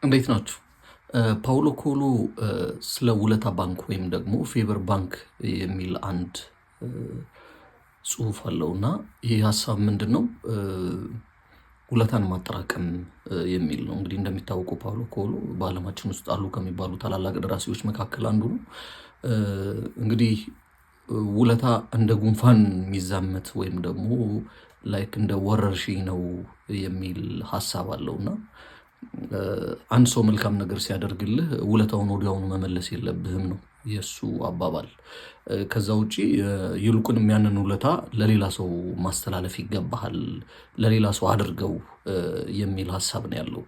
እንዴት ናችሁ? ፓውሎ ኮሎ ስለ ውለታ ባንክ ወይም ደግሞ ፌቨር ባንክ የሚል አንድ ጽሁፍ አለውና ይህ ሀሳብ ምንድነው? ውለታን ማጠራቀም የሚል ነው። እንግዲህ እንደሚታወቀው ፓውሎ ኮሎ በዓለማችን ውስጥ አሉ ከሚባሉ ታላላቅ ደራሲዎች መካከል አንዱ ነው። እንግዲህ ውለታ እንደ ጉንፋን የሚዛመት ወይም ደግሞ ላይክ እንደ ወረርሽኝ ነው የሚል ሀሳብ አለውና አንድ ሰው መልካም ነገር ሲያደርግልህ ውለታውን ወዲያውኑ መመለስ የለብህም ነው የሱ አባባል። ከዛ ውጪ ይልቁንም ያንን ውለታ ለሌላ ሰው ማስተላለፍ ይገባሃል፣ ለሌላ ሰው አድርገው የሚል ሀሳብ ነው ያለው።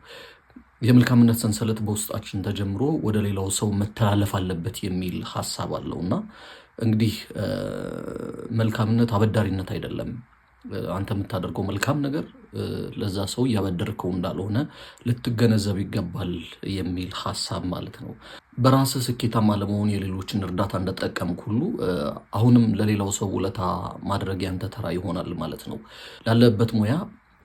የመልካምነት ሰንሰለት በውስጣችን ተጀምሮ ወደ ሌላው ሰው መተላለፍ አለበት የሚል ሀሳብ አለውና እንግዲህ መልካምነት አበዳሪነት አይደለም። አንተ የምታደርገው መልካም ነገር ለዛ ሰው እያበደርከው እንዳልሆነ ልትገነዘብ ይገባል የሚል ሀሳብ ማለት ነው። በራስህ ስኬታማ ለመሆን የሌሎችን እርዳታ እንደጠቀምክ ሁሉ አሁንም ለሌላው ሰው ውለታ ማድረግ ያንተ ተራ ይሆናል ማለት ነው። ላለበት ሙያ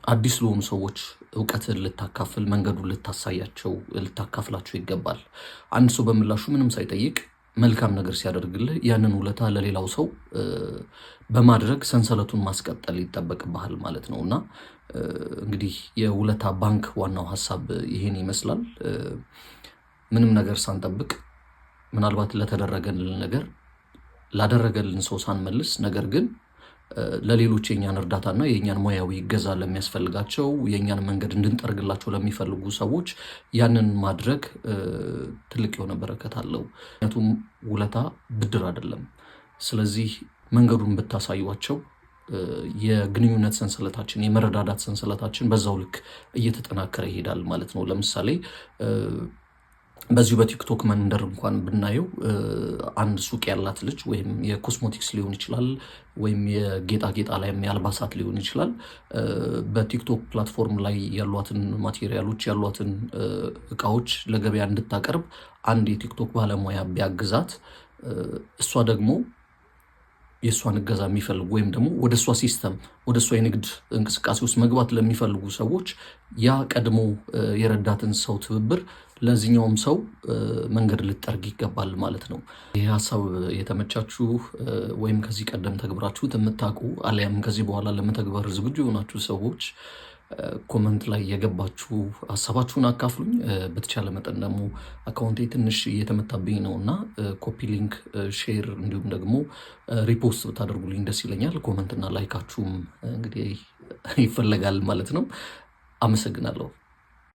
አዲስ ለሆኑ ሰዎች እውቀትን ልታካፍል፣ መንገዱን ልታሳያቸው፣ ልታካፍላቸው ይገባል። አንድ ሰው በምላሹ ምንም ሳይጠይቅ መልካም ነገር ሲያደርግልህ ያንን ውለታ ለሌላው ሰው በማድረግ ሰንሰለቱን ማስቀጠል ይጠበቅብሃል ማለት ነው። እና እንግዲህ የውለታ ባንክ ዋናው ሀሳብ ይሄን ይመስላል። ምንም ነገር ሳንጠብቅ ምናልባት ለተደረገልን ነገር ላደረገልን ሰው ሳንመልስ፣ ነገር ግን ለሌሎች የኛን እርዳታና የኛን ሙያዊ እገዛ ለሚያስፈልጋቸው የኛን መንገድ እንድንጠርግላቸው ለሚፈልጉ ሰዎች ያንን ማድረግ ትልቅ የሆነ በረከት አለው። ምክንያቱም ውለታ ብድር አይደለም። ስለዚህ መንገዱን ብታሳዩቸው የግንኙነት ሰንሰለታችን፣ የመረዳዳት ሰንሰለታችን በዛው ልክ እየተጠናከረ ይሄዳል ማለት ነው። ለምሳሌ በዚሁ በቲክቶክ መንደር እንኳን ብናየው አንድ ሱቅ ያላት ልጅ ወይም የኮስሞቲክስ ሊሆን ይችላል ወይም የጌጣጌጣ ላይም የአልባሳት ሊሆን ይችላል በቲክቶክ ፕላትፎርም ላይ ያሏትን ማቴሪያሎች ያሏትን እቃዎች ለገበያ እንድታቀርብ አንድ የቲክቶክ ባለሙያ ቢያግዛት እሷ ደግሞ የእሷን እገዛ የሚፈልጉ ወይም ደግሞ ወደ እሷ ሲስተም ወደ እሷ የንግድ እንቅስቃሴ ውስጥ መግባት ለሚፈልጉ ሰዎች ያ ቀድሞ የረዳትን ሰው ትብብር ለዚህኛውም ሰው መንገድ ልጠርግ ይገባል ማለት ነው። ይህ ሀሳብ የተመቻችሁ ወይም ከዚህ ቀደም ተግብራችሁት የምታውቁ አሊያም ከዚህ በኋላ ለመተግበር ዝግጁ የሆናችሁ ሰዎች ኮመንት ላይ የገባችሁ ሀሳባችሁን አካፍሉኝ። በተቻለ መጠን ደግሞ አካውንቴ ትንሽ እየተመታብኝ ነው እና ኮፒ ሊንክ፣ ሼር እንዲሁም ደግሞ ሪፖስት ብታደርጉልኝ ደስ ይለኛል። ኮመንትና ላይካችሁም እንግዲህ ይፈለጋል ማለት ነው። አመሰግናለሁ።